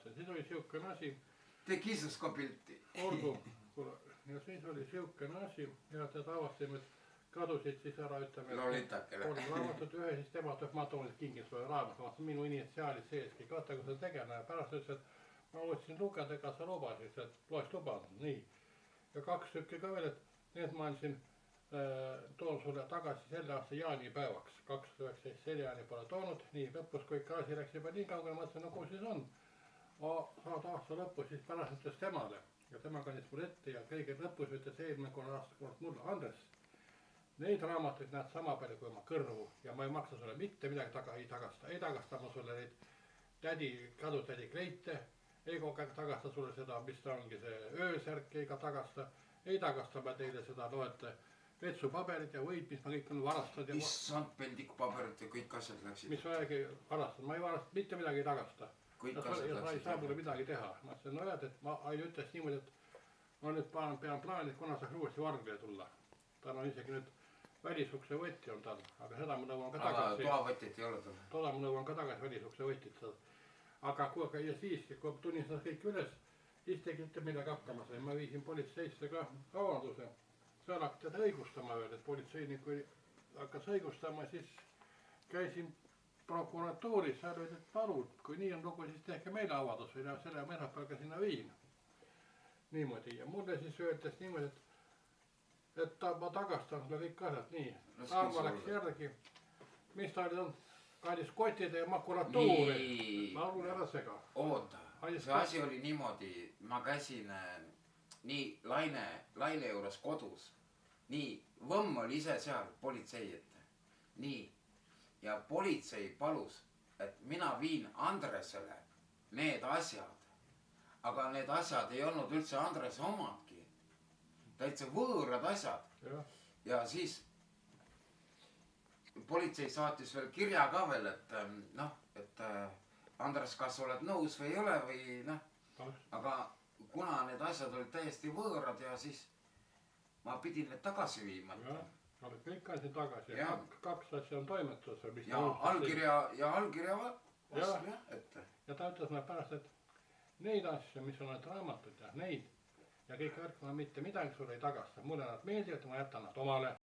tagastasin. Siis oli siukene asi. Tegi isust ka pilti. Olgu, ja siis oli siukene asi ja te avastasime, et kadusid siis ära, ütleme. Lolitakele. Oli raamatud ühe, siis tema tööf, ma toon kingis või raamat, minu initsiaalid seeski. Vaata, kui seda tegema ja pärast ütles, et ma võtsin lugeda, ega sa lubasid, et loeks lubanud. Nii. Ja 2 tükki ka veel, et need ma andsin, toon sulle tagasi selle aasta jaanipäevaks. 2019 selle jaani pole toonud. Nii, lõpus kui ikka asi läks juba nii kaugele, ma mõtlesin, no kus siis on. Saad aasta lõpus siis pärast ütles temale. Ja tema kandis mul ette ja kõige lõpus ütles eelmine aasta kord mulle, Andres, neid raamatuid näed sama palju kui oma kõrvu ja ma ei maksa sulle mitte midagi ei tagasta. Ei tagasta ma sulle neid kadutädi kleite, ei tagasta sulle seda, mis ta ongi see öösärk, ei ka tagasta. Ei tagasta ma teile seda loete vetsupaberit ja võid, mis ma kõik on varastanud. Issand, peldikupaberit ja kõik asjad läksid. Mis vähegi varastanud, ma ei varastanud, mitte midagi ei tagasta. Kõik asjad läksid. Ja sa ei saa mulle midagi teha. Ma ütlesin, no jah, et ma ütles niimoodi, et ma nüüd pean plaani, et kuna saaks uuesti Vargile tulla. Tal on isegi nüüd välisukse võtti on tal, aga seda ma nõuan ka tagasi. Toa võtit ei ole tal. Toda ma nõuan ka tagasi välisukse võtit. Aga ja siis, kui tunnin seda kõik üles, siis tegite millega hakkama sai. Ma viisin politseisse ka avalduse. Seal hakkas teda õigustama veel, et politseinik hakkas õigustama, siis käisin prokuratuuris, seal olid, et palun, kui nii on lugu, siis tehke meile avaldus ja selle esmaspäeval ka sinna viin. Niimoodi ja mulle siis öeldes niimoodi, et ma tagastan sulle kõik asjad, nii. Arvo läks järgi, mis ta oli olnud, kandis kotide ja makulatuuri. Ma arvun ära sega. Oota, see asi oli niimoodi, ma käisin nii Laine juures kodus. Nii, võmm oli ise seal politsei ette. Nii, ja politsei palus, et mina viin Andresele need asjad. Aga need asjad ei olnud üldse Andrese omadki. Täitsa võõrad asjad. Ja siis politsei saatis veel kirja ka veel, et Andres, kas oled nõus või ei ole või noh. Aga kuna need asjad olid täiesti võõrad ja siis ma pidin need tagasi viima. Aga kõik asjad tagasi ja 2 asja on toimetus. Ja allkirja vastu ette. Ja ta ütles mulle pärast, et neid asju, mis on need raamatud ja neid ja kõik värk, ma mitte midagi sulle ei tagasta. Mulle nad meeldivad ja ma jätan nad omale.